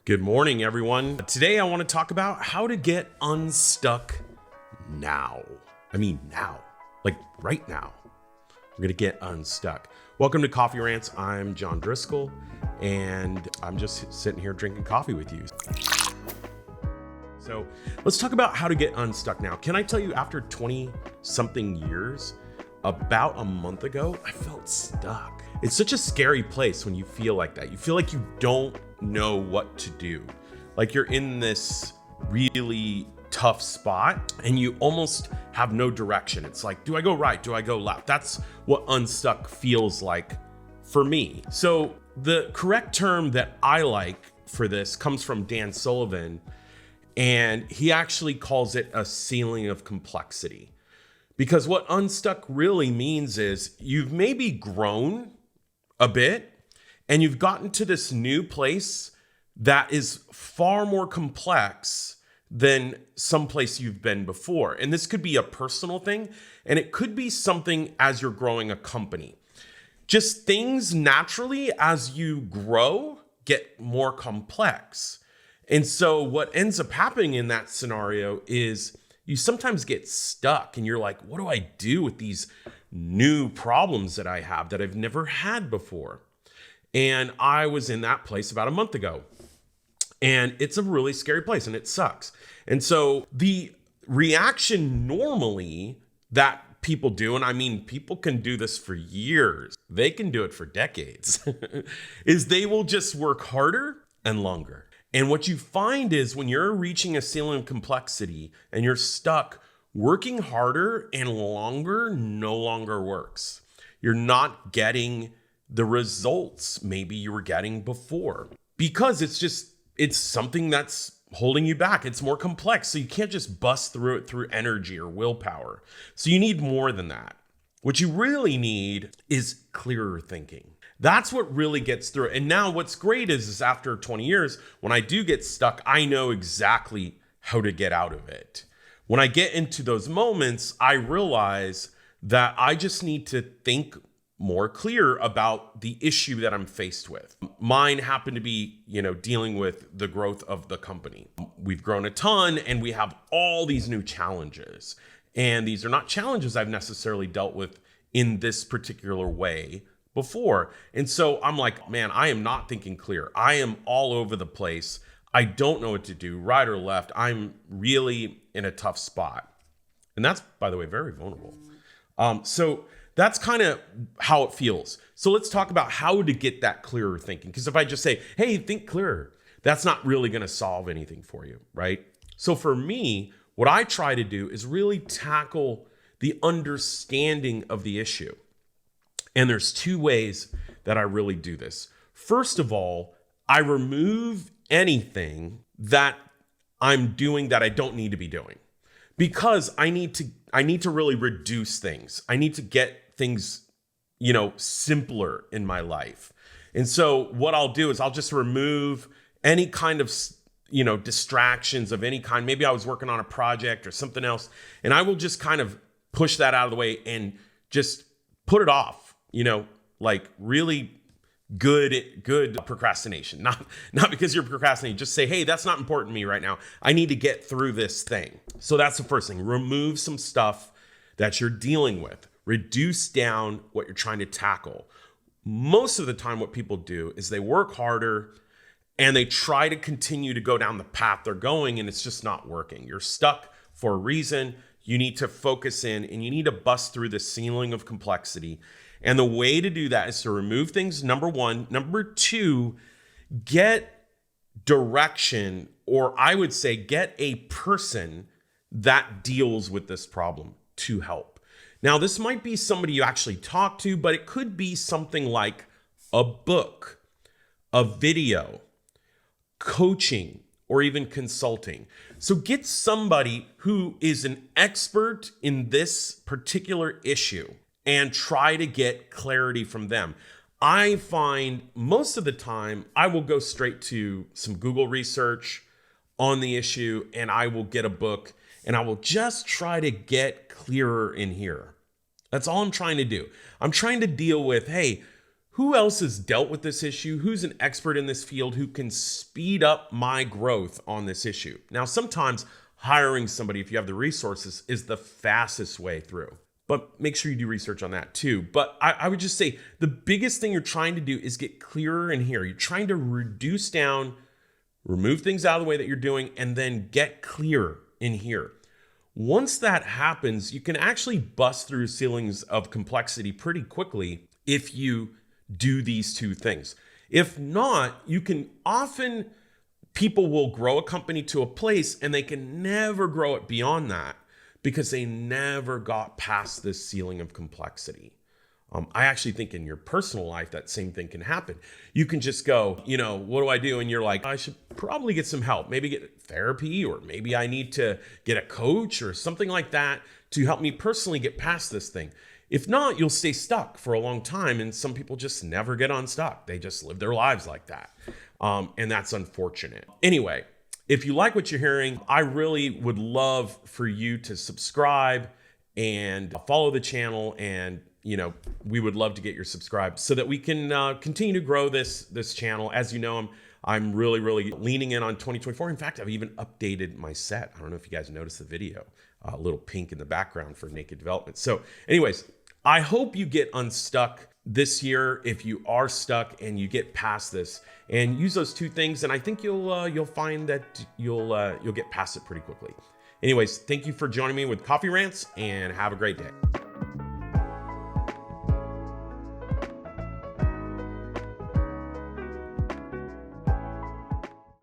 Good morning, everyone. Today I want to talk about how to get unstuck now. Now, like right now. We're going to get unstuck. Welcome to Coffee Rants. I'm John Driscoll, and I'm just sitting here drinking coffee with you. So let's talk about how to get unstuck now. Can I tell you, after 20 something years, about a month ago, I felt stuck. It's such a scary place when you feel like that. You feel like you don't know what to do. Like you're in this really tough spot and you almost have no direction. It's like, do I go right? Do I go left? That's what unstuck feels like for me. So the correct term that I like for this comes from Dan Sullivan, and he actually calls it a ceiling of complexity. Because what unstuck really means is you've maybe grown a bit and you've gotten to this new place that is far more complex than some place you've been before. And this could be a personal thing, and it could be something as you're growing a company. Just things naturally, as you grow, get more complex. And so what ends up happening in that scenario is you sometimes get stuck and you're like, what do I do with these new problems that I have that I've never had before? And I was in that place about a month ago. And it's a really scary place and it sucks. And so the reaction normally that people do, and I mean, people can do this for years, they can do it for decades, is they will just work harder and longer. And what you find is when you're reaching a ceiling of complexity and you're stuck, working harder and longer no longer works. You're not getting the results maybe you were getting before because it's something that's holding you back. It's more complex. So you can't just bust through it through energy or willpower. So you need more than that. What you really need is clearer thinking. That's what really gets through it. And now what's great is after 20 years, when I do get stuck, I know exactly how to get out of it. When I get into those moments, I realize that I just need to think more clear about the issue that I'm faced with. Mine happened to be, dealing with the growth of the company. We've grown a ton and we have all these new challenges. And these are not challenges I've necessarily dealt with in this particular way before. And so I'm like, man, I am not thinking clear. I am all over the place. I don't know what to do, right or left. I'm really in a tough spot. And that's, by the way, very vulnerable. So that's kind of how it feels. So let's talk about how to get that clearer thinking. Because if I just say, hey, think clearer, that's not really going to solve anything for you, right? So for me, what I try to do is really tackle the understanding of the issue. And there's two ways that I really do this. First of all, I remove anything that I'm doing that I don't need to be doing, because I need to really reduce things. I need to get things, simpler in my life. And so what I'll do is I'll just remove any kind of, distractions of any kind. Maybe I was working on a project or something else, and I will just kind of push that out of the way and just put it off. Like really good procrastination, not because you're procrastinating, just say, hey, that's not important to me right now. I need to get through this thing. So that's the first thing. Remove some stuff that you're dealing with. Reduce down what you're trying to tackle. Most of the time, what people do is they work harder and they try to continue to go down the path they're going, and it's just not working. You're stuck for a reason. You need to focus in and you need to bust through the ceiling of complexity. And the way to do that is to remove things, number one. Number two, get direction, or I would say get a person that deals with this problem to help. Now, this might be somebody you actually talk to, but it could be something like a book, a video, coaching, or even consulting. So get somebody who is an expert in this particular issue and try to get clarity from them. I find most of the time I will go straight to some Google research on the issue, and I will get a book and I will just try to get clearer in here. That's all I'm trying to do. I'm trying to deal with, hey, who else has dealt with this issue? Who's an expert in this field who can speed up my growth on this issue? Now, sometimes hiring somebody, if you have the resources, is the fastest way through. But make sure you do research on that too. But I would just say the biggest thing you're trying to do is get clearer in here. You're trying to reduce down, remove things out of the way that you're doing, and then get clearer in here. Once that happens, you can actually bust through ceilings of complexity pretty quickly if you do these two things. If not, you can often, people will grow a company to a place and they can never grow it beyond that because they never got past this ceiling of complexity. I actually think in your personal life, that same thing can happen. You can just go, what do I do? And you're like, I should probably get some help, maybe get therapy, or maybe I need to get a coach or something like that to help me personally get past this thing. If not, you'll stay stuck for a long time. And some people just never get unstuck. They just live their lives like that. And that's unfortunate. Anyway, if you like what you're hearing, I really would love for you to subscribe and follow the channel. And, we would love to get your subscribe so that we can continue to grow this channel. As you know, I'm really, really leaning in on 2024. In fact, I've even updated my set. I don't know if you guys noticed the video, a little pink in the background for naked development. So anyways, I hope you get unstuck this year if you are stuck and you get past this and use those two things. And I think you'll find that you'll get past it pretty quickly. Anyways, thank you for joining me with Coffee Rants and have a great day.